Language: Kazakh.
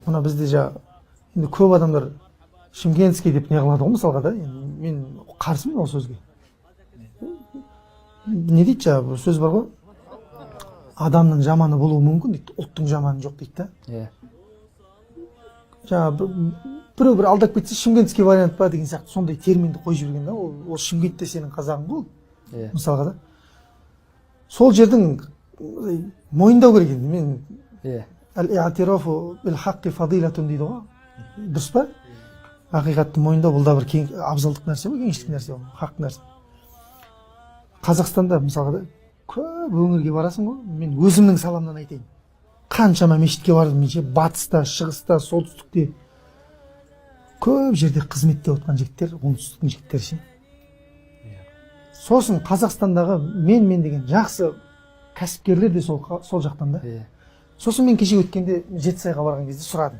мына бізде енді көп адамдар шымкентский деп не қылады ғой мысалға да. Мен қарсымын ол сөзге. Не дейді бір сөз бар ғой, адамның жаманы болуы мүмкін дейді, ұлттың жаманы жоқ дейді да. Біреу бір алдап кетсе шымкентский вариант па деген сияқты сондай терминді қойып жіберген да. Ол Шымкентте сенің қазағың ғой мысалға да. Сол жердің мойындау керек еді. Мен әл-иътирафу бил-хаққи фадилатун дейді ғой. Дұрыс па? Ақиқатты мойындау бұл да бір абзалдық нәрсе ғой, кеңшілік нәрсе ғой, хақ нәрсе. Қазақстанда мысалға да көп өңірге барасың ғой. Мен өзімнің саламнан айтайын. Қаншама мешітке бардым мен, батыста, шығыста, солтүстікте. Көп жерде қызметте отқан жігіттер, оңтүстіктің жігіттері ше. Сосын Қазақстандағы мен деген жақсы кәсіпкерлер де сол жақтан да. Сосын мен кеше өткенде Жетісайға барған кезде сұрадым.